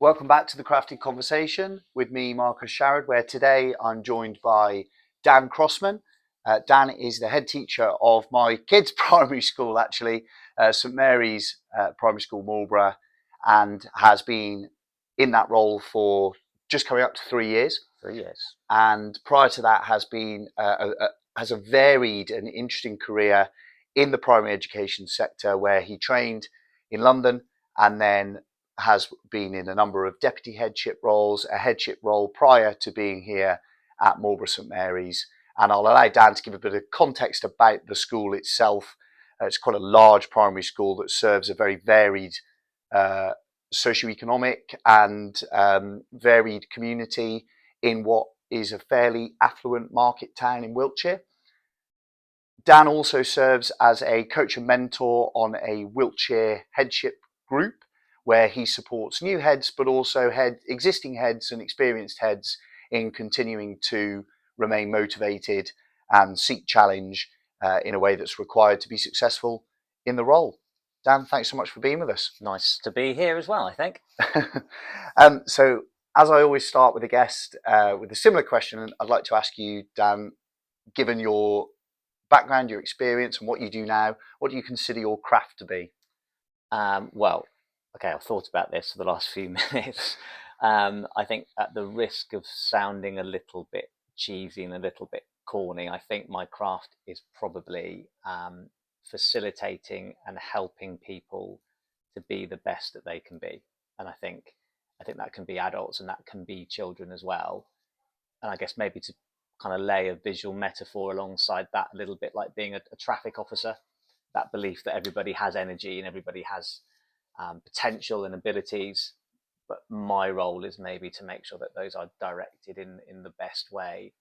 Welcome back to the Crafty Conversation with me, Marcus Sharrod, where today I'm joined by Dan Crossman. Dan is the head teacher of my kids' primary school, actually, St Mary's Primary School, Marlborough, and has been in that role for just coming up to 3 years. 3 years. And prior to that has a varied and interesting career in the primary education sector, where he trained in London and then has been in a number of deputy headship roles, a headship role prior to being here at Marlborough St Mary's. And I'll allow Dan to give a bit of context about the school itself. It's quite a large primary school that serves a very varied socioeconomic and varied community in what is a fairly affluent market town in Wiltshire. Dan also serves as a coach and mentor on a Wiltshire headship group, where he supports new heads, but also existing heads and experienced heads in continuing to remain motivated and seek challenge in a way that's required to be successful in the role. Dan, thanks so much for being with us. Nice to be here as well, I think. So, as I always start with a guest with a similar question, I'd like to ask you, Dan, given your background, your experience, and what you do now, what do you consider your craft to be? Okay, I've thought about this for the last few minutes. I think at the risk of sounding a little bit cheesy and a little bit corny, I think my craft is probably facilitating and helping people to be the best that they can be. And I think that can be adults and that can be children as well. And I guess maybe to kind of lay a visual metaphor alongside that, a little bit like being a traffic officer, that belief that everybody has energy and everybody has potential and abilities, but my role is maybe to make sure that those are directed in the best way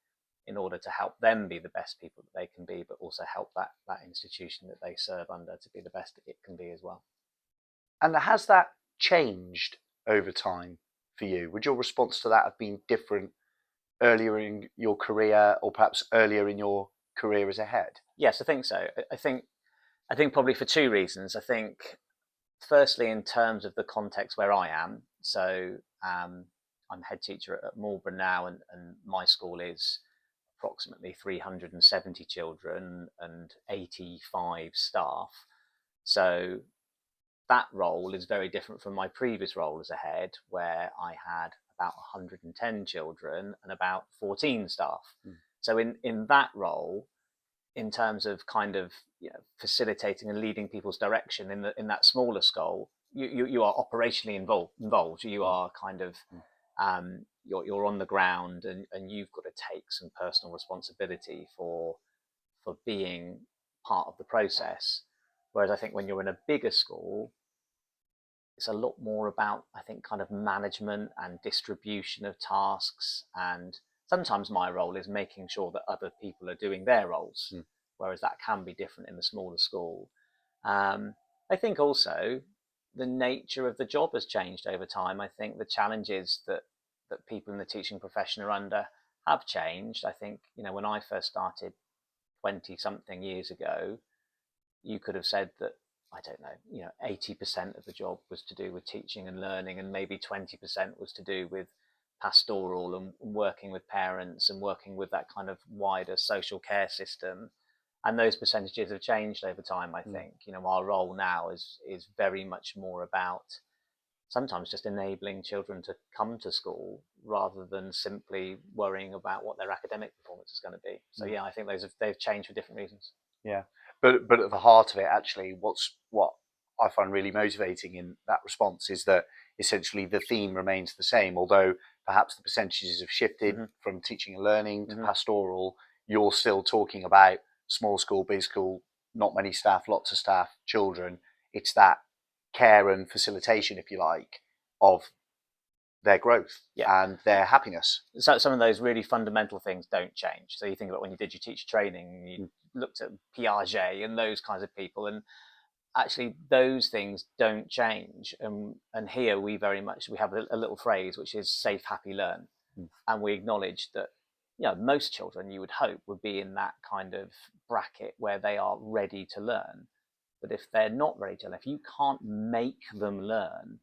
in order to help them be the best people that they can be, but also help that institution that they serve under to be the best it can be as well. And has that changed over time for you? Would your response to that have been different earlier in your career, or perhaps earlier in your career as a head? Yes, I think so. I think probably for two reasons. I think firstly, in terms of the context where I am, so I'm head teacher at Marlborough now, and my school is approximately 370 children and 85 staff. So that role is very different from my previous role as a head, where I had about 110 children and about 14 staff. So in that role, in terms of kind of facilitating and leading people's direction in that smaller school, you are operationally involved. You are kind of you're on the ground, and you've got to take some personal responsibility for being part of the process. Whereas I think when you're in a bigger school, it's a lot more about, I think, kind of management and distribution of tasks, and sometimes my role is making sure that other people are doing their roles, whereas that can be different in the smaller school. I think also the nature of the job has changed over time. I think the challenges that people in the teaching profession are under have changed. I think, when I first started 20-something years ago, you could have said that, I don't know, 80% of the job was to do with teaching and learning, and maybe 20% was to do with pastoral and working with parents and working with that kind of wider social care system. And those percentages have changed over time, I think. Our role now is very much more about sometimes just enabling children to come to school rather than simply worrying about what their academic performance is going to be. So I think they've changed for different reasons. Yeah, but at the heart of it, actually, what I find really motivating in that response is that essentially the theme remains the same, although perhaps the percentages have shifted from teaching and learning to pastoral. You're still talking about small school, big school, not many staff, lots of staff, children. It's that care and facilitation, if you like, of their growth and their happiness. So some of those really fundamental things don't change. So you think about when you did your teacher training, you looked at Piaget and those kinds of people, and actually those things don't change. And here we have a little phrase which is safe, happy, learn. And we acknowledge that most children, you would hope, would be in that kind of bracket where they are ready to learn. But if they're not ready to learn, if you can't make them learn,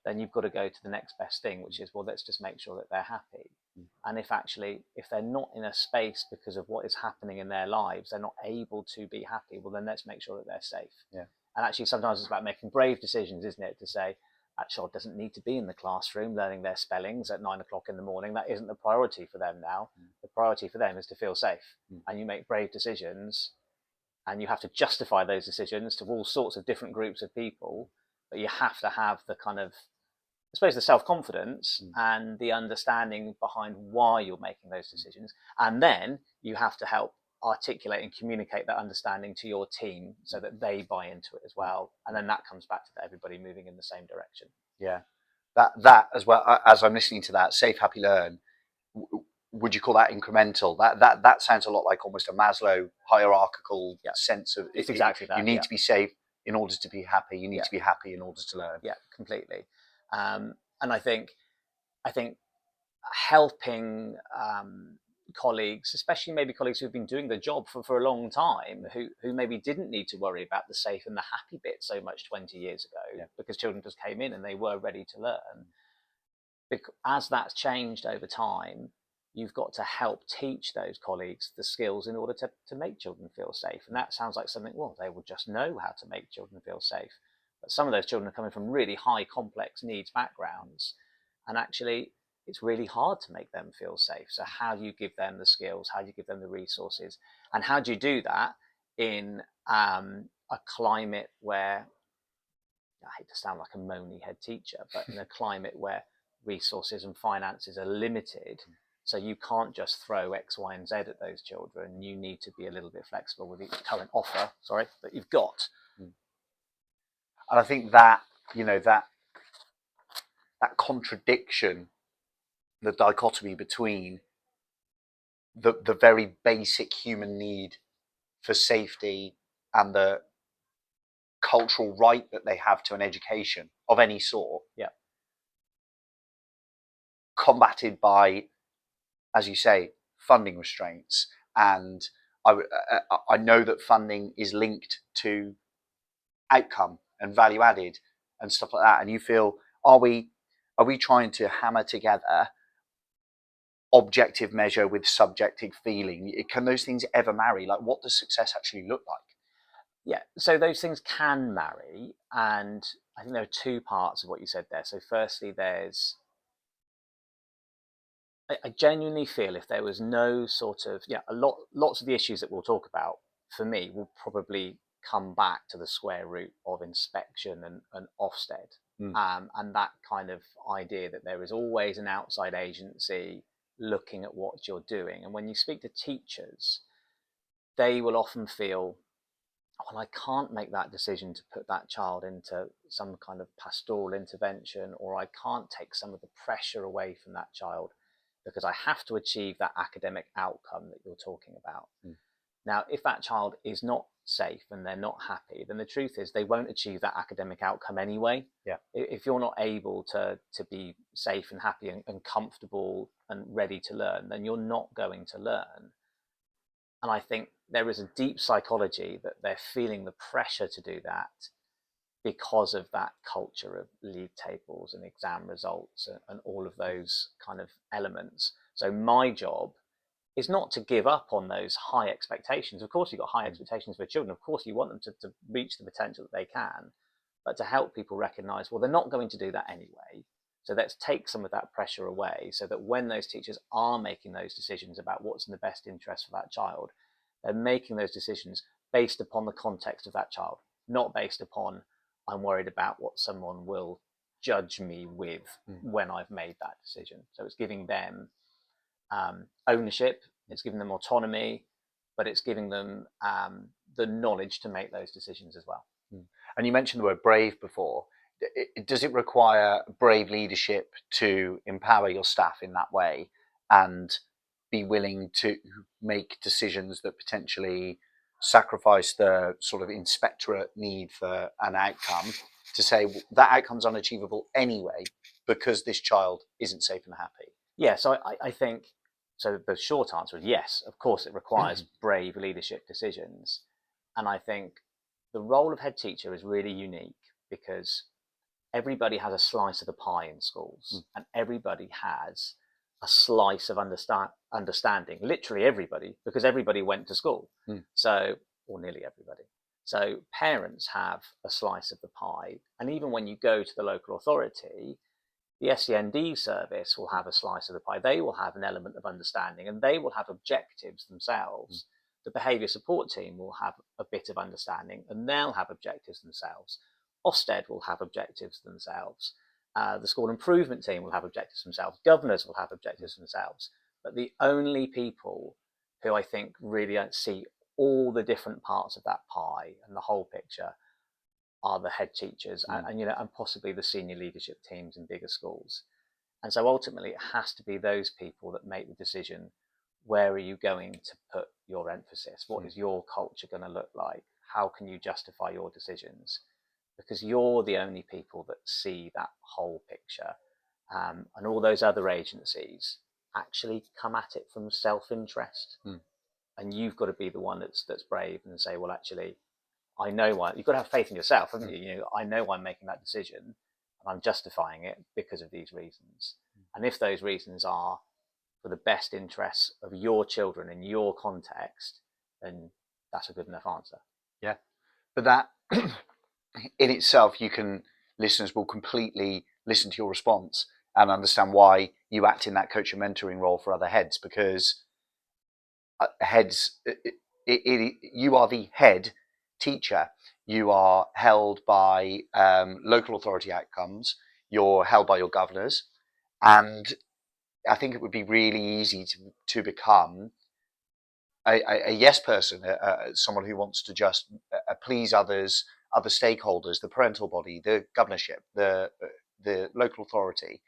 then you've got to go to the next best thing, which is, well, let's just make sure that they're happy. And if they're not in a space because of what is happening in their lives, they're not able to be happy, well, then let's make sure that they're safe. Yeah. And actually, sometimes it's about making brave decisions, isn't it? To say, that child doesn't need to be in the classroom learning their spellings at 9 o'clock in the morning. That isn't the priority for them now. The priority for them is to feel safe. And you make brave decisions, and you have to justify those decisions to all sorts of different groups of people. But you have to have the kind of, I suppose, the self-confidence and the understanding behind why you're making those decisions. And then you have to help articulate and communicate that understanding to your team so that they buy into it as well. And then that comes back to everybody moving in the same direction. Yeah. That as well, as I'm listening to that, safe, happy, learn, would you call that incremental? That sounds a lot like almost a Maslow hierarchical sense of it's exactly that. You need to be safe in order to be happy. You need to be happy in order to learn. Yeah, completely. And I think helping colleagues, especially maybe colleagues who've been doing the job for a long time, who maybe didn't need to worry about the safe and the happy bit so much 20 years ago, because children just came in and they were ready to learn. As that's changed over time, you've got to help teach those colleagues the skills in order to make children feel safe. And that sounds like something, well, they will just know how to make children feel safe. But some of those children are coming from really high complex needs backgrounds, and actually it's really hard to make them feel safe. So how do you give them the skills? How do you give them the resources? And how do you do that in a climate where, I hate to sound like a moany head teacher, but in a climate where resources and finances are limited, so you can't just throw X, Y, and Z at those children. You need to be a little bit flexible with the current offer, that you've got. And I think that, that contradiction, the dichotomy between the very basic human need for safety and the cultural right that they have to an education of any sort, combated by, as you say, funding restraints. And I know that funding is linked to outcome and value added and stuff like that. And you feel, are we trying to hammer together objective measure with subjective feeling? Can those things ever marry? Like, what does success actually look like? Yeah, so those things can marry, and I think there are two parts of what you said there. So firstly, I genuinely feel if there was no sort of, lots of the issues that we'll talk about, for me, will probably come back to the square root of inspection and Ofsted. And that kind of idea that there is always an outside agency looking at what you're doing. And when you speak to teachers, they will often feel, well, I can't make that decision to put that child into some kind of pastoral intervention, or I can't take some of the pressure away from that child because I have to achieve that academic outcome that you're talking about. Now, if that child is not safe and they're not happy, then the truth is they won't achieve that academic outcome anyway. If you're not able to be safe and happy and comfortable and ready to learn, then you're not going to learn. And I think there is a deep psychology that they're feeling the pressure to do that because of that culture of league tables and exam results and all of those kind of elements. So my job is not to give up on those high expectations. Of course, you've got high expectations for children. Of course, you want them to reach the potential that they can, but to help people recognize, well, they're not going to do that anyway. So let's take some of that pressure away so that when those teachers are making those decisions about what's in the best interest for that child, they're making those decisions based upon the context of that child, not based upon, I'm worried about what someone will judge me with when I've made that decision. So it's giving them ownership, it's giving them autonomy, but it's giving them the knowledge to make those decisions as well. And you mentioned the word brave before. Does it require brave leadership to empower your staff in that way and be willing to make decisions that potentially sacrifice the sort of inspectorate need for an outcome, to say that outcome's unachievable anyway because this child isn't safe and happy? Yeah, so I think, so the short answer is yes, of course it requires brave leadership decisions. And I think the role of head teacher is really unique because everybody has a slice of the pie in schools, and everybody has a slice of understanding. Literally everybody, because everybody went to school. So, or nearly everybody. So parents have a slice of the pie, and even when you go to the local authority, the SEND service will have a slice of the pie. They will have an element of understanding, and they will have objectives themselves. The behaviour support team will have a bit of understanding, and they'll have objectives themselves. Ofsted will have objectives themselves. The school improvement team will have objectives themselves. Governors will have objectives themselves. But the only people who I think really don't see all the different parts of that pie and the whole picture are the head teachers and possibly the senior leadership teams in bigger schools. And so ultimately it has to be those people that make the decision, where are you going to put your emphasis? What is your culture going to look like? How can you justify your decisions? Because you're the only people that see that whole picture. And all those other agencies actually come at it from self-interest. And you've got to be the one that's brave and say, well, actually, I know why. You've got to have faith in yourself, haven't you? I know I'm making that decision, and I'm justifying it because of these reasons. And if those reasons are for the best interests of your children in your context, then that's a good enough answer. Yeah, but that in itself, listeners will completely listen to your response and understand why you act in that coach and mentoring role for other heads, because heads, you are the head teacher. You are held by local authority outcomes. You're held by your governors, and I think it would be really easy to become a yes person, someone who wants to just please others, other stakeholders, the parental body, the governorship, the local authority.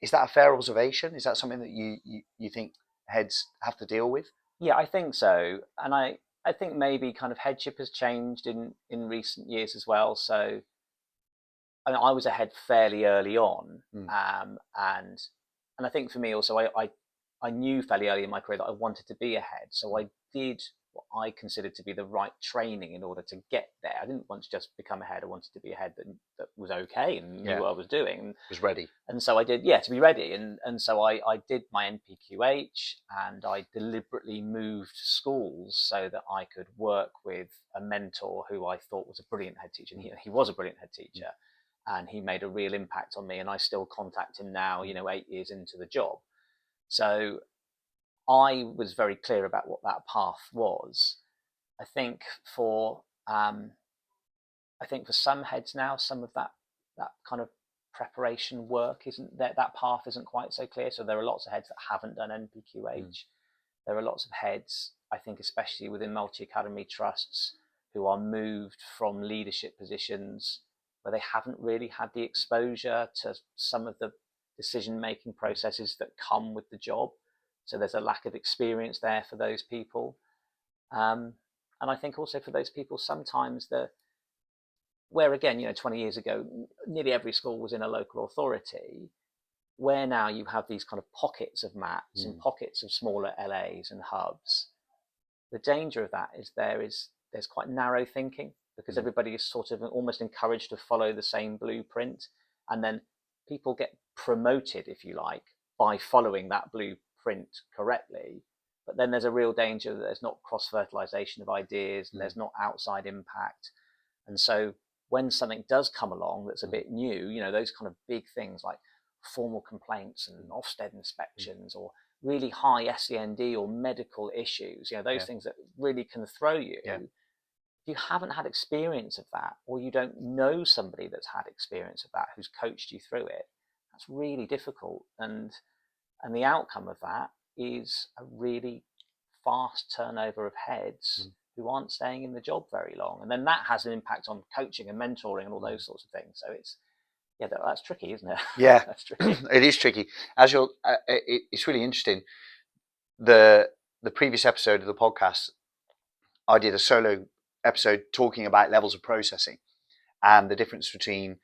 Is that a fair observation? Is that something that you think heads have to deal with? Yeah, I think so. And I think maybe kind of headship has changed in recent years as well. So I was a head fairly early on. And I think for me also, I knew fairly early in my career that I wanted to be a head. So I did what I considered to be the right training in order to get there. I didn't want to just become a head. I wanted to be a head that was okay and knew what I was doing. Was ready. And so I did, to be ready. And so I did my NPQH, and I deliberately moved schools so that I could work with a mentor who I thought was a brilliant head teacher. And he was a brilliant head teacher, and he made a real impact on me. And I still contact him now, 8 years into the job. So I was very clear about what that path was. I think for some heads now, some of that kind of preparation work isn't there. That path isn't quite so clear. So there are lots of heads that haven't done NPQH. There are lots of heads, I think, especially within multi-academy trusts, who are moved from leadership positions where they haven't really had the exposure to some of the decision-making processes that come with the job. So there's a lack of experience there for those people. And I think also for those people, sometimes where again, 20 years ago, nearly every school was in a local authority, where now you have these kind of pockets of MATs and pockets of smaller LAs and hubs. The danger of that is there's quite narrow thinking, because everybody is sort of almost encouraged to follow the same blueprint. And then people get promoted, if you like, by following that blueprint correctly. But then there's a real danger that there's not cross-fertilization of ideas, and there's not outside impact. And so when something does come along that's a bit new, those kind of big things like formal complaints and Ofsted inspections, or really high SEND or medical issues, those things that really can throw you. If you haven't had experience of that, or you don't know somebody that's had experience of that, who's coached you through it, that's really difficult. And the outcome of that is a really fast turnover of heads who aren't staying in the job very long. And then that has an impact on coaching and mentoring and all those sorts of things. So that's tricky, isn't it? Yeah, that's tricky. It is tricky. It's really interesting. The previous episode of the podcast, I did a solo episode talking about levels of processing and the difference between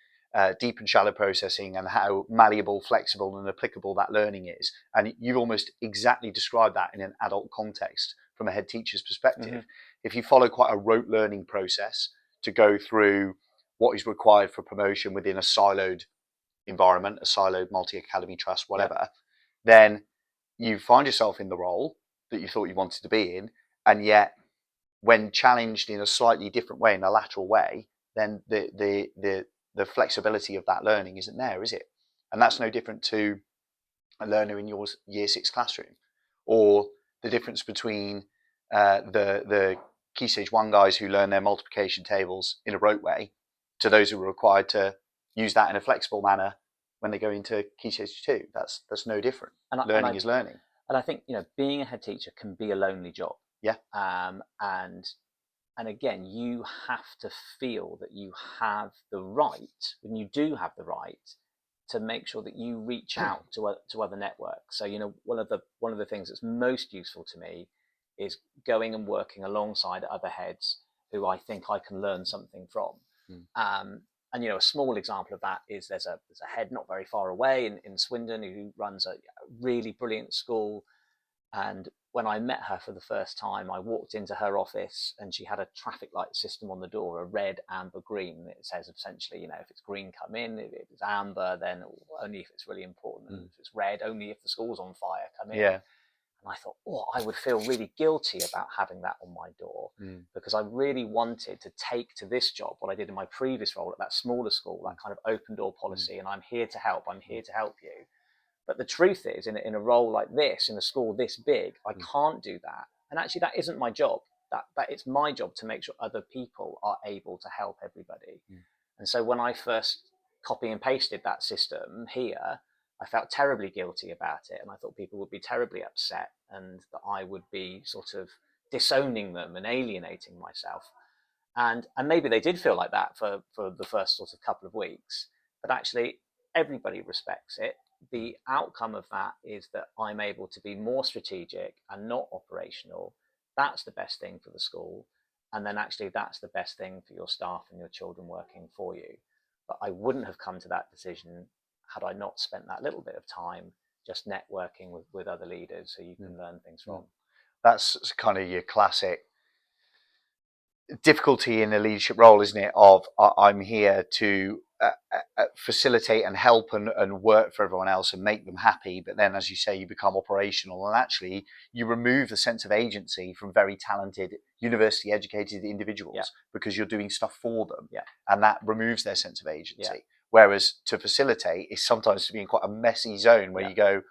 deep and shallow processing, and how malleable, flexible, and applicable that learning is. And you've almost exactly described that in an adult context from a head teacher's perspective. If you follow quite a rote learning process to go through what is required for promotion within a siloed environment, a siloed multi-academy trust, whatever, then you find yourself in the role that you thought you wanted to be in, and yet when challenged in a slightly different way, in a lateral way, then the flexibility of that learning isn't there, is it? And that's no different to a learner in your year 6 classroom, or the difference between the Key Stage 1 guys who learn their multiplication tables in a rote way to those who are required to use that in a flexible manner when they go into Key Stage 2. That's no different. Learning is learning. And I think, being a head teacher can be a lonely job. Yeah. And again, you have to feel that you have the right, when you do have the right, to make sure that you reach out to other networks. So, one of the things that's most useful to me is going and working alongside other heads who I think I can learn something from. And a small example of that is there's a head not very far away in Swindon who runs a really brilliant school. And when I met her for the first time, I walked into her office and she had a traffic light system on the door, a red, amber, green. It says essentially, if it's green, come in. If it's amber, then only if it's really important. And if it's red, only if the school's on fire, come in. Yeah. And I thought, I would feel really guilty about having that on my door, because I really wanted to take to this job what I did in my previous role at that smaller school, that kind of open door policy. And I'm here to help. I'm here to help you. But the truth is, in a role like this, in a school this big, I can't do that. And actually, that isn't my job. That it's my job to make sure other people are able to help everybody. And so when I first copy and pasted that system here, I felt terribly guilty about it. And I thought people would be terribly upset and that I would be sort of disowning them and alienating myself. And maybe they did feel like that for the first sort of couple of weeks. But actually, everybody respects it. The outcome of that is that I'm able to be more strategic and not operational. That's the best thing for the school. And then actually that's the best thing for your staff and your children working for you. But I wouldn't have come to that decision had I not spent that little bit of time just networking with other leaders who you can learn things from. That's kind of your classic difficulty in a leadership role, isn't it? Of I'm here to facilitate and help and work for everyone else and make them happy. But then, as you say, you become operational, and actually you remove the sense of agency from very talented, university educated individuals because you're doing stuff for them. And that removes their sense of agency. Whereas to facilitate is sometimes to be in quite a messy zone where you go,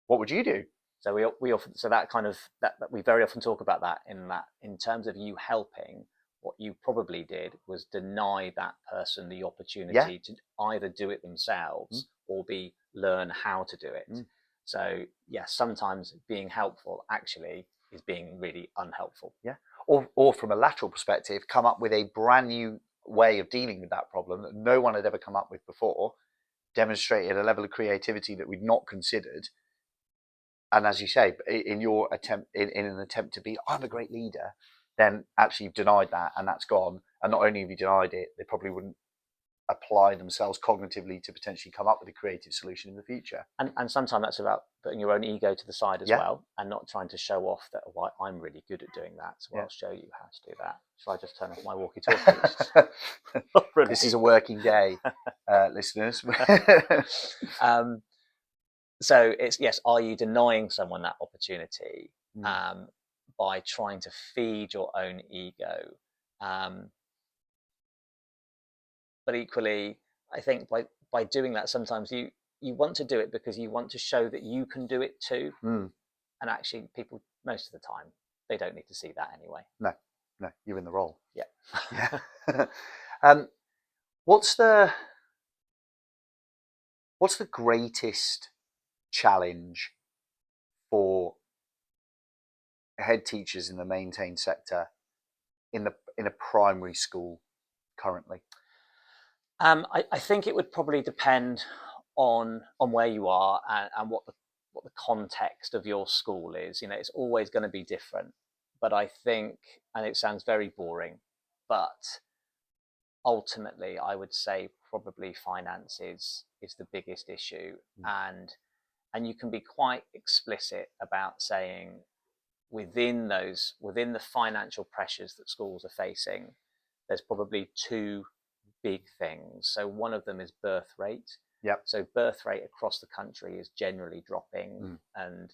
what would you do? So we often, that kind of, that we very often talk about that in terms of you helping. What you probably did was deny that person the opportunity to either do it themselves or learn how to do it. So sometimes being helpful actually is being really unhelpful. Or from a lateral perspective, come up with a brand new way of dealing with that problem that no one had ever come up with before, demonstrated a level of creativity that we'd not considered. And as you say, in your attempt, in an attempt to be, I'm a great leader, then actually you've denied that and that's gone. And not only have you denied it, they probably wouldn't apply themselves cognitively to potentially come up with a creative solution in the future. And sometimes that's about putting your own ego to the side as well, and not trying to show off that I'm really good at doing that, so I'll show you how to do that. Shall I just turn off my walkie-talkies? This is a working day, listeners. So it's, are you denying someone that opportunity by trying to feed your own ego? But equally, I think by doing that, sometimes you want to do it because you want to show that you can do it too. And actually, people, most of the time, they don't need to see that anyway. No, you're in the role. Yeah. What's the greatest challenge for head teachers in the maintained sector in a primary school currently? I think it would probably depend on where you are and what the context of your school is. It's always going to be different. But I think, and it sounds very boring, but ultimately I would say probably finance is the biggest issue. And you can be quite explicit about saying within the financial pressures that schools are facing, there's probably two big things. So one of them is birth rate. Yep. So birth rate across the country is generally dropping, and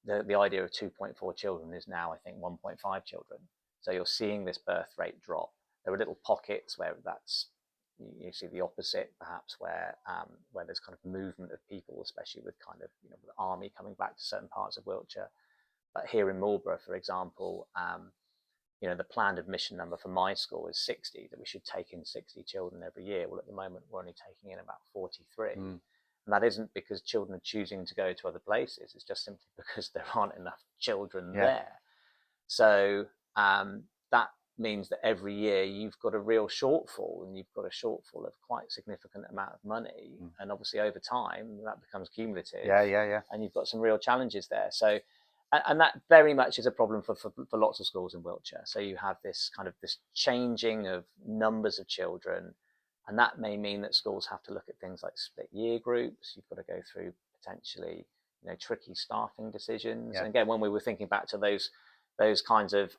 the idea of 2.4 children is now, I think, 1.5 children. So you're seeing this birth rate drop. There are little pockets where you see the opposite, perhaps, where there's kind of movement of people, especially with kind of the army coming back to certain parts of Wiltshire. But here in Marlborough, for example, the planned admission number for my school is 60, that we should take in 60 children every year. Well, at the moment, we're only taking in about 43. And that isn't because children are choosing to go to other places. It's just simply because there aren't enough children there. So that means that every year you've got a real shortfall, and you've got a shortfall of quite significant amount of money. And obviously over time, that becomes cumulative. And you've got some real challenges there. So, and that very much is a problem for lots of schools in Wiltshire. So you have this changing of numbers of children, and that may mean that schools have to look at things like split year groups. You've got to go through potentially tricky staffing decisions. And again, when we were thinking back to those kinds of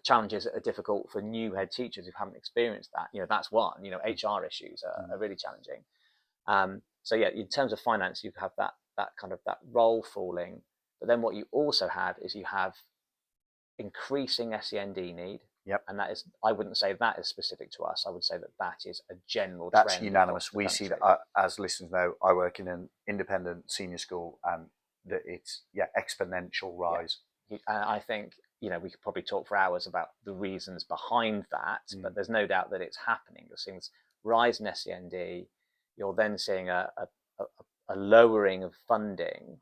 challenges that are difficult for new head teachers who haven't experienced that, that's one. HR issues are really challenging. So yeah, in terms of finance, you have that role falling. But then what you also have is you have increasing SEND need. And that is, I wouldn't say that is specific to us. I would say that is a general trend. That's unanimous. We see that, as listeners know, I work in an independent senior school, and that it's exponential rise. And I think we could probably talk for hours about the reasons behind that, but there's no doubt that it's happening. You're seeing this rise in SEND. You're then seeing a lowering of funding.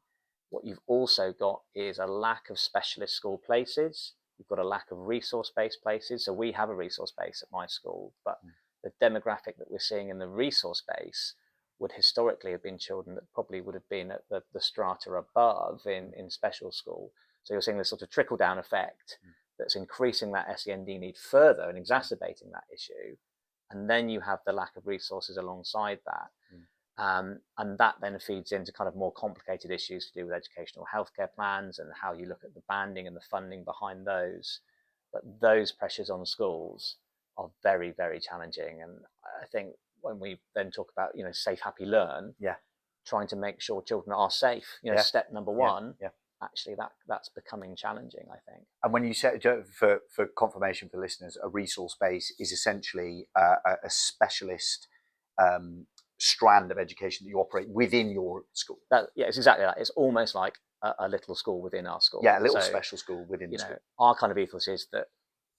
What you've also got is a lack of specialist school places. You've got a lack of resource-based places. So we have a resource base at my school, but the demographic that we're seeing in the resource base would historically have been children that probably would have been at the strata above in special school. So you're seeing this sort of trickle-down effect that's increasing that SEND need further and exacerbating that issue. And then you have the lack of resources alongside that. And that then feeds into kind of more complicated issues to do with educational healthcare plans and how you look at the banding and the funding behind those. But those pressures on schools are very, very challenging. And I think when we then talk about, safe, happy, learn, trying to make sure children are safe, step number one, actually that's becoming challenging, I think. And when you say, for confirmation for listeners, a resource base is essentially a specialist strand of education that you operate within your school. It's exactly that. It's almost like a little school within our school. Yeah, a little special school within the school. Our kind of ethos is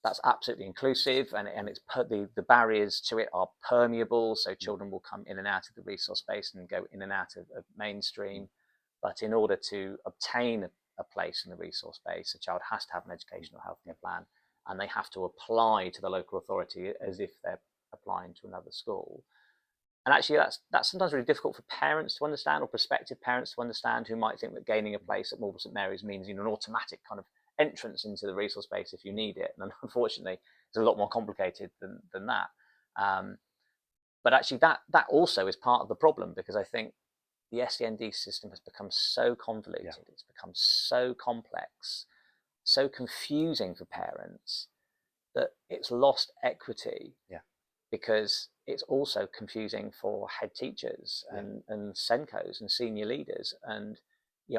that's absolutely inclusive, and it's the barriers to it are permeable, so children will come in and out of the resource space and go in and out of mainstream. But in order to obtain a place in the resource space, a child has to have an educational healthcare plan, and they have to apply to the local authority as if they're applying to another school. And actually, that's sometimes really difficult for parents to understand, or prospective parents to understand, who might think that gaining a place at Marlborough St Mary's means an automatic kind of entrance into the resource space if you need it. And unfortunately, it's a lot more complicated than that. But actually, that also is part of the problem, because I think the SEND system has become so convoluted, it's become so complex, so confusing for parents, that it's lost equity. Because it's also confusing for head teachers and SENCOs and senior leaders. And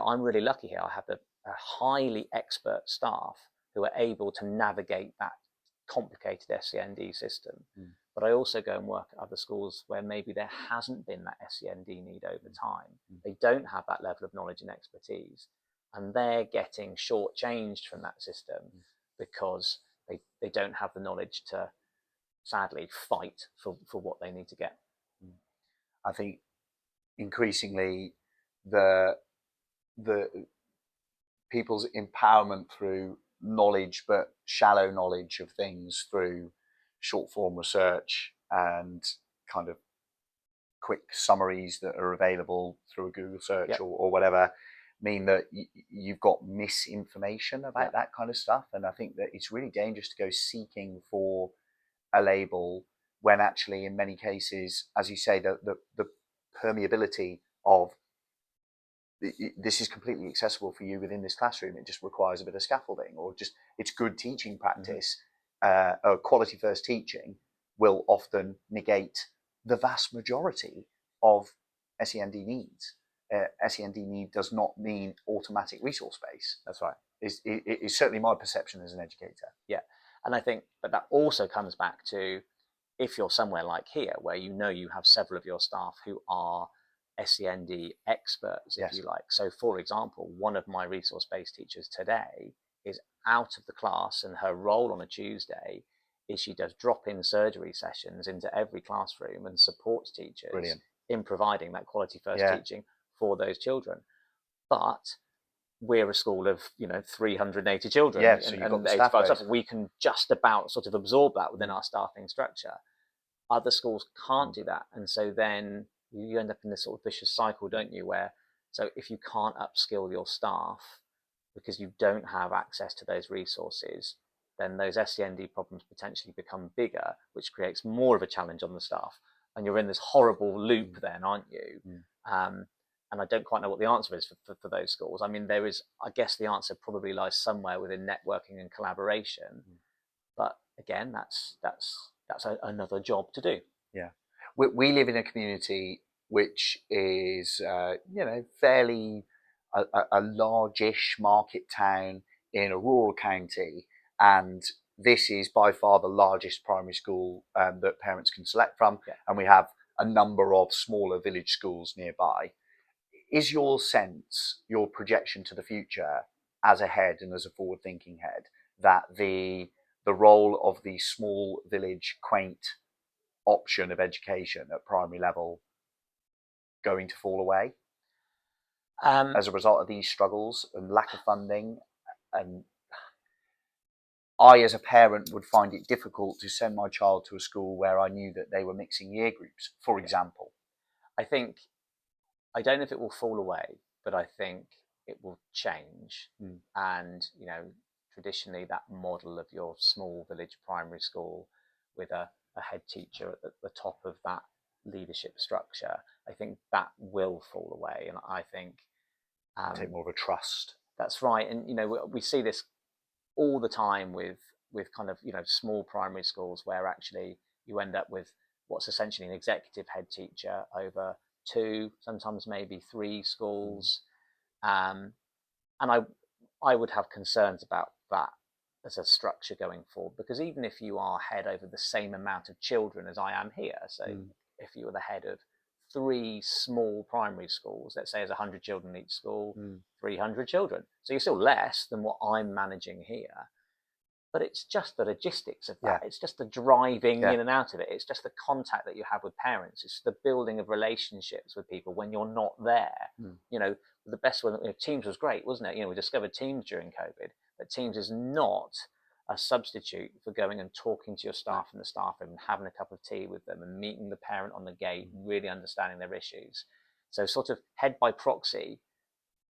I'm really lucky here. I have a highly expert staff who are able to navigate that complicated SEND system. But I also go and work at other schools where maybe there hasn't been that SEND need over time. They don't have that level of knowledge and expertise, and they're getting shortchanged from that system because they don't have the knowledge to, sadly, fight for what they need to get. I think increasingly the people's empowerment through knowledge, but shallow knowledge of things, through short form research and kind of quick summaries that are available through a Google search or whatever, mean that you've got misinformation about that kind of stuff. And I think that it's really dangerous to go seeking for a label when actually, in many cases, as you say, the permeability of this is completely accessible for you within this classroom. It just requires a bit of scaffolding, or just it's good teaching practice, or quality first teaching, will often negate the vast majority of SEND needs. SEND need does not mean automatic resource base. That's right. Is certainly my perception as an educator. Yeah, and I think, but that also comes back to, if you're somewhere like here, where you know you have several of your staff who are SEND experts, if you like. So, for example, one of my resource-based teachers today is out of the class, and her role on a Tuesday is she does drop-in surgery sessions into every classroom and supports teachers in providing that quality first teaching for those children. But we're a school of 380 children, so and 85 staff. We can just about sort of absorb that within our staffing structure. Other schools can't do that, and so then you end up in this sort of vicious cycle, don't you, where so if you can't upskill your staff because you don't have access to those resources, then those SEND problems potentially become bigger, which creates more of a challenge on the staff, and you're in this horrible loop then, aren't you? And I don't quite know what the answer is for those schools. I mean, I guess the answer probably lies somewhere within networking and collaboration, but again, that's another job to do. Yeah, we live in a community which is fairly a largish market town in a rural county, and this is by far the largest primary school that parents can select from, and we have a number of smaller village schools nearby. Is your sense, your projection to the future as a head and as a forward-thinking head, that the role of the small village quaint option of education at primary level going to fall away as a result of these struggles and lack of funding? And I, as a parent, would find it difficult to send my child to a school where I knew that they were mixing year groups, for example. I don't know if it will fall away, but I think it will change. And, traditionally that model of your small village primary school with a head teacher at the top of that leadership structure, I think that will fall away. And I think take more of a trust. That's right. And, we see this all the time with kind of, small primary schools where actually you end up with what's essentially an executive head teacher over 2, sometimes maybe 3 schools. And I would have concerns about that as a structure going forward, because even if you are head over the same amount of children as I am here, so if you were the head of 3 small primary schools, let's say there's 100 children in each school, 300 children, so you're still less than what I'm managing here. But it's just the logistics of that. It's just the driving in and out of it. It's just the contact that you have with parents. It's the building of relationships with people when you're not there. The best one, Teams was great, wasn't it? We discovered Teams during COVID, but Teams is not a substitute for going and talking to your staff in the staff room and having a cup of tea with them and meeting the parent on the gate, really understanding their issues. So sort of head by proxy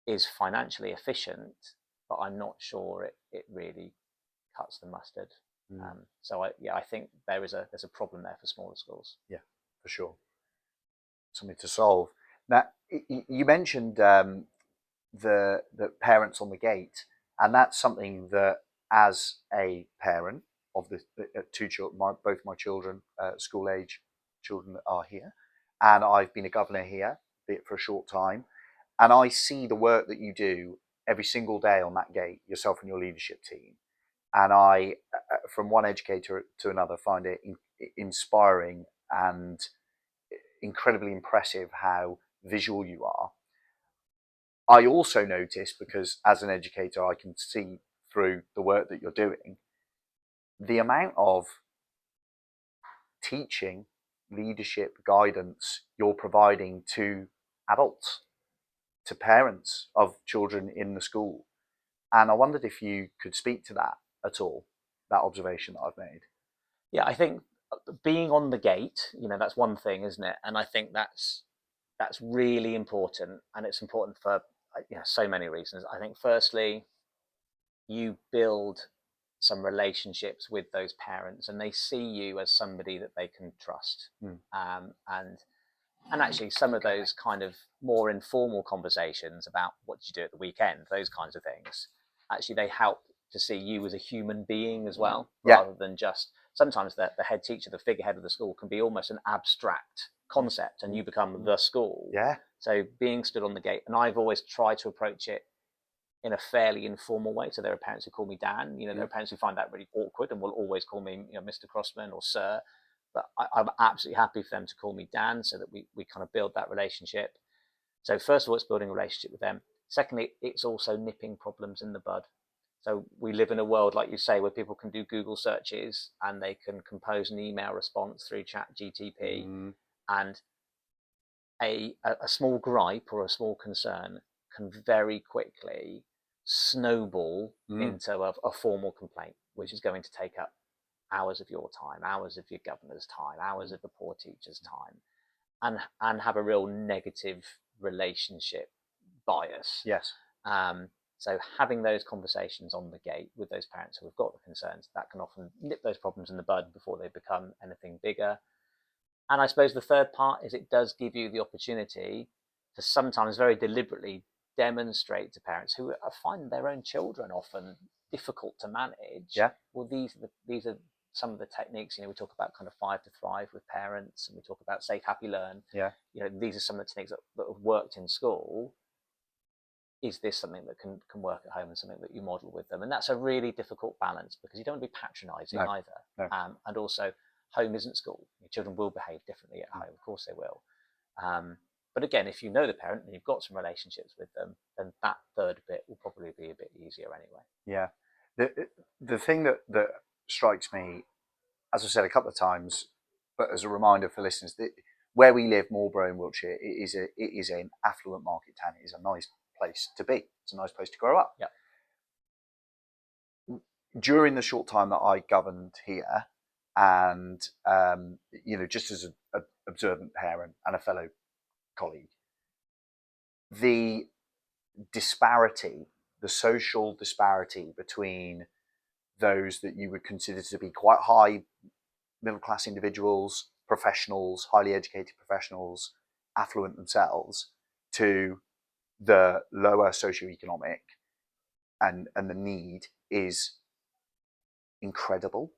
is financially efficient, but I'm not sure it really cuts the mustard. So I think there's a problem there for smaller schools. Yeah, for sure. Something to solve. Now, you mentioned the parents on the gate, and that's something that, as a parent of the 2 children, both my children, school age children that are here, and I've been a governor here, be it for a short time, and I see the work that you do every single day on that gate, yourself and your leadership team. And I, from one educator to another, find it inspiring and incredibly impressive how visual you are. I also notice, because as an educator I can see through the work that you're doing, the amount of teaching, leadership, guidance you're providing to adults, to parents of children in the school. And I wondered if you could speak to that at all, that observation that I've made. Yeah, I think being on the gate, that's one thing, isn't it? And I think that's really important, and it's important for so many reasons. I think firstly, you build some relationships with those parents, and they see you as somebody that they can trust. And actually, some of those kind of more informal conversations about what did you do at the weekend, those kinds of things, actually they help to see you as a human being as well, rather than just sometimes the head teacher, the figurehead of the school, can be almost an abstract concept, and you become the school. Yeah. So being stood on the gate, and I've always tried to approach it in a fairly informal way. So there are parents who call me Dan. There are parents who find that really awkward and will always call me, Mr. Crossman or Sir. But I'm absolutely happy for them to call me Dan, so that we kind of build that relationship. So first of all, it's building a relationship with them. Secondly, it's also nipping problems in the bud. So we live in a world, like you say, where people can do Google searches and they can compose an email response through ChatGTP, and a small gripe or a small concern can very quickly snowball into a formal complaint, which is going to take up hours of your time, hours of your governor's time, hours of the poor teacher's time, and have a real negative relationship bias. Yes. So having those conversations on the gate with those parents who have got the concerns, that can often nip those problems in the bud before they become anything bigger. And I suppose the third part is it does give you the opportunity to sometimes very deliberately demonstrate to parents who find their own children often difficult to manage. Yeah. Well, these are some of the techniques. We talk about kind of 5 to Thrive with parents, and we talk about Safe, Happy, Learn. Yeah. These are some of the techniques that have worked in school. Is this something that can work at home and something that you model with them? And that's a really difficult balance, because you don't want to be patronizing either. No. And also, home isn't school. Your children will behave differently at home. Of course they will. But again, if you know the parent and you've got some relationships with them, then that third bit will probably be a bit easier anyway. Yeah. The thing that strikes me, as I said a couple of times, but as a reminder for listeners, that where we live, Marlborough in Wiltshire, it is an affluent market town. It is a nice place to be. It's a nice place to grow up. Yeah. During the short time that I governed here, and just as an observant parent and a fellow colleague, the disparity, the social disparity between those that you would consider to be quite high middle class individuals, professionals, highly educated professionals, affluent themselves, to the lower socioeconomic and the need is incredible.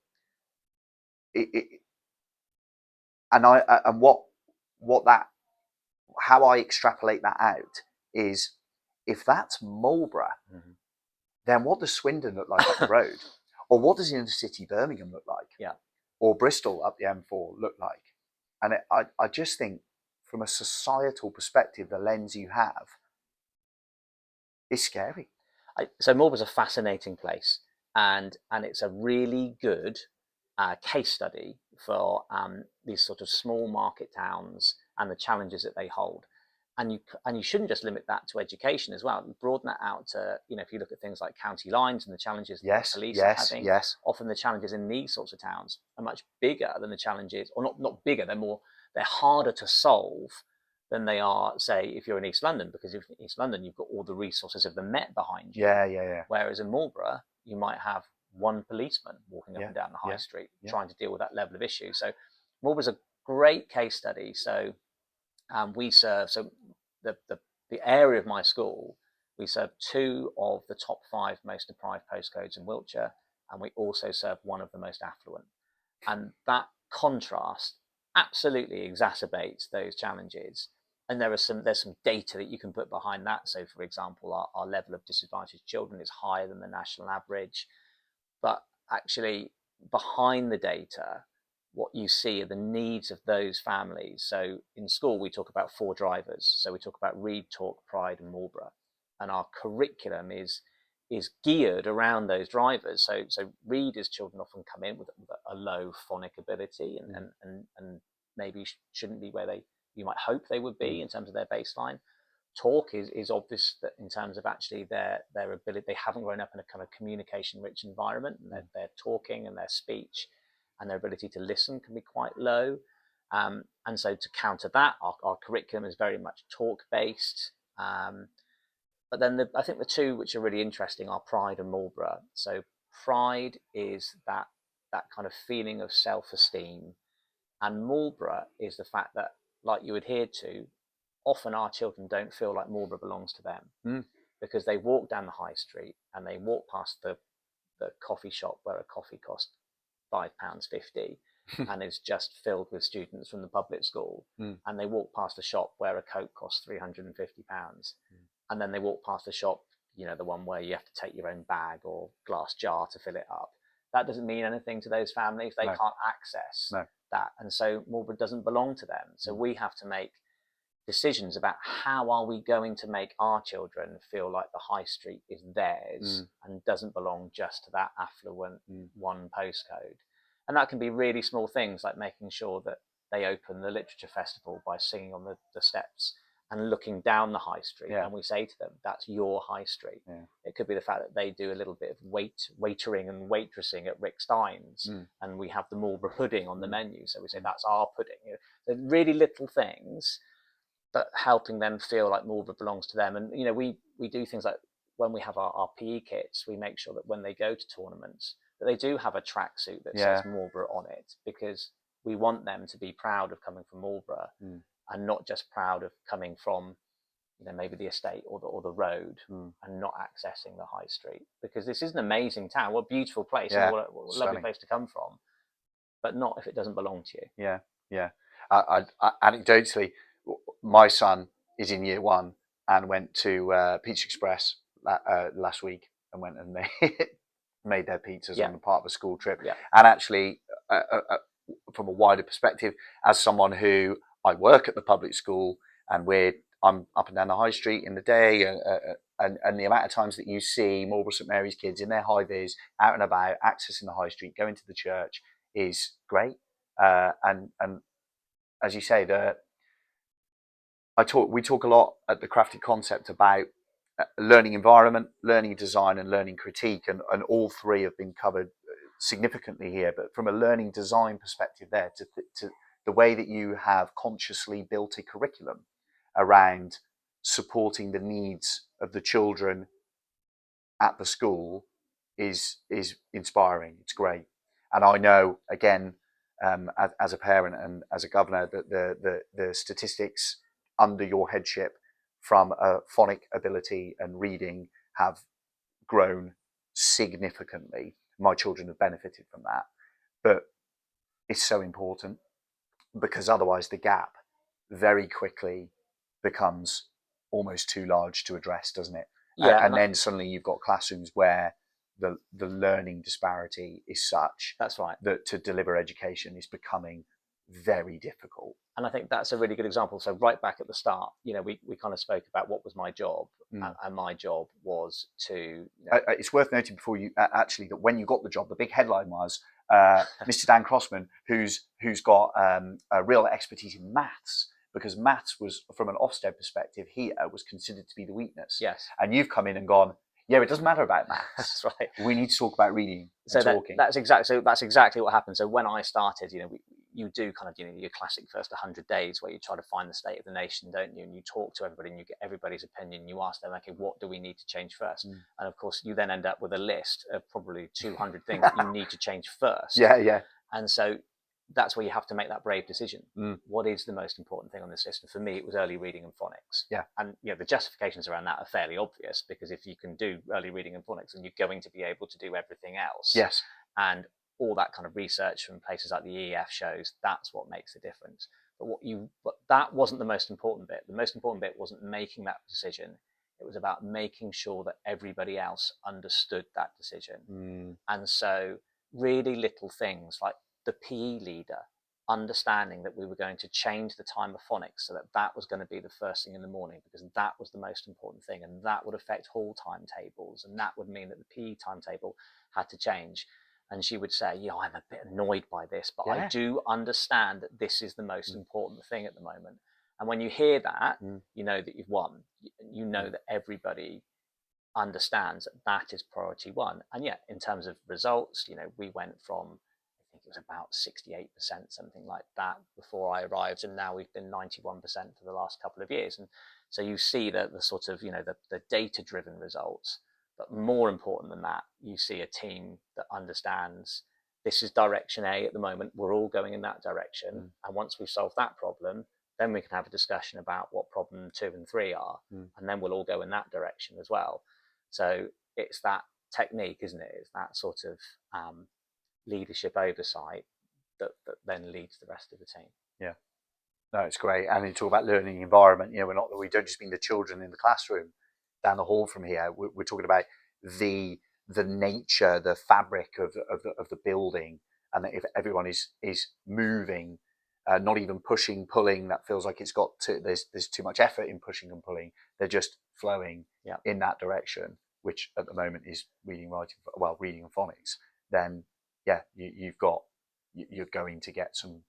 How I extrapolate that out is, if that's Marlborough, then what does Swindon look like up the road? Or what does inner city Birmingham look like? Yeah. Or Bristol up the M4 look like? And I just think, from a societal perspective, the lens you have is scary. So Marlborough's a fascinating place, and it's a really good case study for these sort of small market towns and the challenges that they hold. And you shouldn't just limit that to education as well. Broaden that out to, if you look at things like county lines and the challenges that police are having. Yes. Often the challenges in these sorts of towns are much bigger than the challenges, or not bigger. They're harder to solve than they are, say, if you're in East London, because if in East London you've got all the resources of the Met behind you. Yeah. Whereas in Marlborough, you might have one policeman walking up and down the high street trying to deal with that level of issue. So Marlborough's a great case study. So we serve, the area of my school, we serve 2 of the top 5 most deprived postcodes in Wiltshire, and we also serve one of the most affluent. And that contrast absolutely exacerbates those challenges. And there's some data that you can put behind that. So, for example, our level of disadvantaged children is higher than the national average. But actually, behind the data, what you see are the needs of those families. So in school, we talk about 4 drivers. So we talk about Read, Talk, Pride, and Marlborough. And our curriculum is geared around those drivers. So readers, children often come in with a low phonic ability and maybe shouldn't be where you might hope they would be in terms of their baseline. Talk is obvious that in terms of actually their ability, they haven't grown up in a kind of communication-rich environment, and their talking and their speech and their ability to listen can be quite low. And so to counter that, our curriculum is very much talk-based. But then I think the 2 which are really interesting are Pride and Marlborough. So Pride is that kind of feeling of self-esteem, and Marlborough is the fact that, like you adhered to, often our children don't feel like Marlborough belongs to them because they walk down the high street and they walk past the coffee shop where a coffee costs £5.50 and is just filled with students from the public school, and they walk past a shop where a Coke costs £350, and then they walk past a shop, the one where you have to take your own bag or glass jar to fill it up. That doesn't mean anything to those families. They can't access that, and so Marlborough doesn't belong to them. So we have to make decisions about how are we going to make our children feel like the high street is theirs and doesn't belong just to that affluent one postcode. And that can be really small things, like making sure that they open the literature festival by singing on the steps and looking down the high street. And we say to them, that's your high street. It could be the fact that they do a little bit of waitering and waitressing at Rick Stein's, and we have the Marlborough pudding on the menu, so we say that's our pudding. They're really little things, but helping them feel like Marlborough belongs to them. And we do things like, when we have our PE kits, we make sure that when they go to tournaments that they do have a tracksuit that says Marlborough on it, because we want them to be proud of coming from Marlborough and not just proud of coming from maybe the estate or the road and not accessing the high street, because this is an amazing town. What a beautiful place, and what a lovely place to come from, but not if it doesn't belong to you. I anecdotally, my son is in year 1 and went to Pizza Express last week and went and made their pizzas on the part of a school trip. And actually, from a wider perspective, as someone who I work at the public school and I'm up and down the high street in the day, and the amount of times that you see Marlborough St Mary's kids in their high vis out and about, accessing the high street, going to the church, is great. And as you say, we talk a lot at the Crafted Concept about learning environment, learning design, and learning critique, and all three have been covered significantly here. But from a learning design perspective, to the way that you have consciously built a curriculum around supporting the needs of the children at the school is inspiring. It's great. And I know, again, as a parent and as a governor, that the statistics under your headship from a phonic ability and reading have grown significantly. My children have benefited from that. But it's so important, because otherwise the gap very quickly becomes almost too large to address, doesn't it? And then suddenly you've got classrooms where the learning disparity is such that to deliver education is becoming very difficult. And I think that's a really good example. So right back at the start, we kind of spoke about what was my job, and my job was to... it's worth noting before you actually that when you got the job, the big headline was Mr. Dan Crossman, who's got a real expertise in maths, because maths was, from an Ofsted perspective, here was considered to be the weakness. Yes. And you've come in and gone, it doesn't matter about maths. That's right. We need to talk about reading and talking. That's exactly what happened. So when I started, you do kind of your classic first 100 days where you try to find the state of the nation, don't you? And you talk to everybody and you get everybody's opinion. You ask them, okay, what do we need to change first? And of course, you then end up with a list of probably 200 things that you need to change first. And so that's where you have to make that brave decision. What is the most important thing on this list? And for me, it was early reading and phonics. And the justifications around that are fairly obvious, because if you can do early reading and phonics, then you're going to be able to do everything else. And all that kind of research from places like the EF shows that's what makes the difference. But that wasn't the most important bit. The most important bit wasn't making that decision. It was about making sure that everybody else understood that decision. And so really little things like the PE leader understanding that we were going to change the time of phonics so that was going to be the first thing in the morning, because that was the most important thing, and that would affect hall timetables, and that would mean that the PE timetable had to change. And she would say, I'm a bit annoyed by this, but I do understand that this is the most important thing at the moment. And when you hear that, you know that you've won. You know that everybody understands that is priority one. And in terms of results, we went from, I think it was about 68%, something like that, before I arrived, and now we've been 91% for the last couple of years. And so you see the sort of the data-driven results, but more important than that, you see a team that understands this is direction A at the moment. We're all going in that direction, and once we've solved that problem, then we can have a discussion about what problem 2 and 3 are, and then we'll all go in that direction as well. So it's that technique, isn't it? It's that sort of leadership oversight that then leads the rest of the team. Yeah. No, it's great. And you talk about learning environment. We don't just mean the children in the classroom down the hall from here. We're talking about the nature, the fabric of the building, and that if everyone is moving, not even pushing, pulling, that feels like there's too much effort in pushing and pulling. They're just flowing in that direction, which at the moment is reading, writing, reading and phonics. Then you're going to get some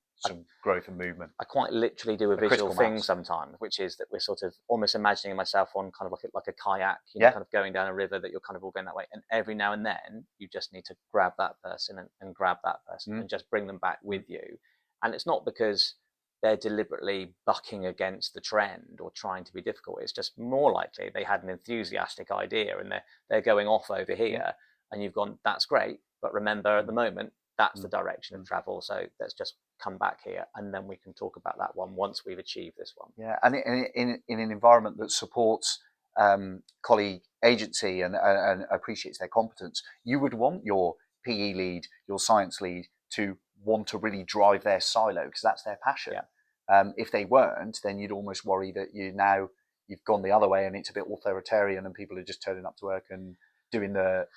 growth and movement. I quite literally do a visual thing sometimes, which is that we're sort of almost imagining myself on kind of like a kayak, kind of going down a river, that you're kind of all going that way. And every now and then you just need to grab that person and grab that person and just bring them back with you. And it's not because they're deliberately bucking against the trend or trying to be difficult. It's just more likely they had an enthusiastic idea and they're going off over here, and you've gone, that's great. But remember, at the moment, that's the direction of travel. So let's just come back here, and then we can talk about that one once we've achieved this one. Yeah, and in an environment that supports colleague agency and appreciates their competence, you would want your PE lead, your science lead, to want to really drive their silo, because that's their passion. If they weren't, then you'd almost worry that you've gone the other way and it's a bit authoritarian and people are just turning up to work and doing the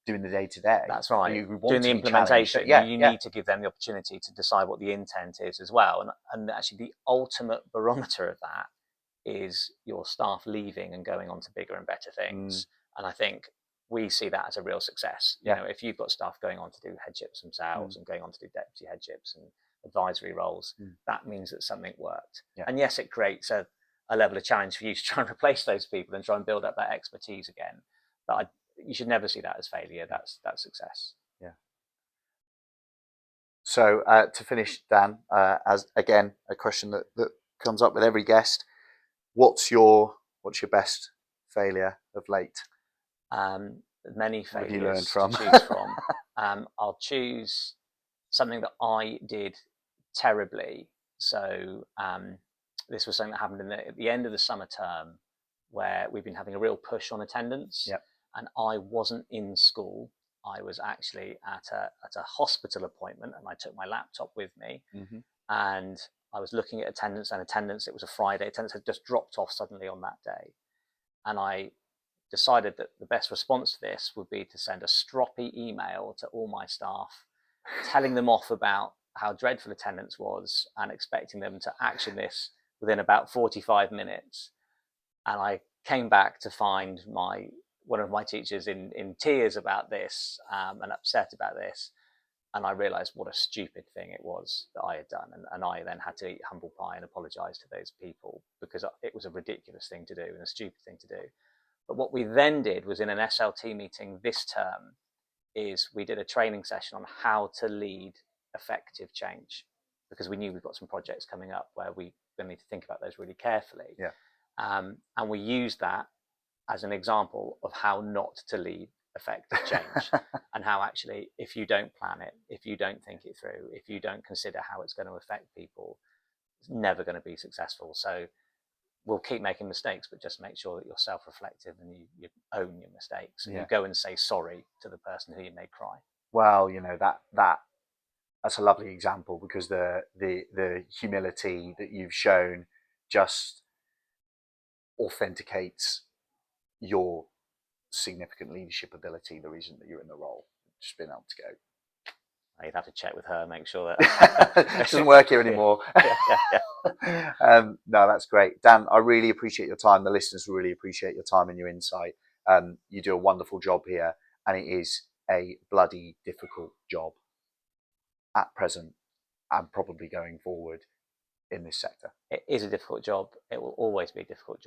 day-to-day. That's right. Doing the implementation. You need to give them the opportunity to decide what the intent is as well. And actually the ultimate barometer of that is your staff leaving and going on to bigger and better things. And I think we see that as a real success. If you've got staff going on to do headships themselves and going on to do deputy headships and advisory roles, that means that something worked. And yes, it creates a level of challenge for you to try and replace those people and try and build up that expertise again. But you should never see that as failure. That's success. Yeah. So to finish, Dan, as again a question that comes up with every guest, what's your best failure of late? Many failures you learned from? to choose from. I'll choose something that I did terribly. So this was something that happened at the end of the summer term, where we've been having a real push on attendance. And I wasn't in school. I was actually at a hospital appointment, and I took my laptop with me. And I was looking at attendance. It was a Friday. Attendance had just dropped off suddenly on that day. And I decided that the best response to this would be to send a stroppy email to all my staff, telling them off about how dreadful attendance was and expecting them to action this within about 45 minutes. And I came back to find one of my teachers in tears about this and upset about this. And I realized what a stupid thing it was that I had done. And I then had to eat humble pie and apologize to those people, because it was a ridiculous thing to do and a stupid thing to do. But what we then did was, in an SLT meeting this term, is we did a training session on how to lead effective change, because we knew we've got some projects coming up where we need to think about those really carefully. And we used that as an example of how not to lead effective change and how actually, if you don't plan it, if you don't think it through, if you don't consider how it's going to affect people, it's never going to be successful. So we'll keep making mistakes, but just make sure that you're self-reflective and you own your mistakes and you go and say sorry to the person who you made cry. Well, that's a lovely example, because the humility that you've shown just authenticates your significant leadership ability, the reason that you're in the role. Just being able to go, you'd have to check with her, make sure that it doesn't work here anymore. No, that's great, Dan. I really appreciate your time. The listeners really appreciate your time and your insight. You do a wonderful job here, and it is a bloody difficult job at present and probably going forward in this sector. It is a difficult job. It will always be a difficult job.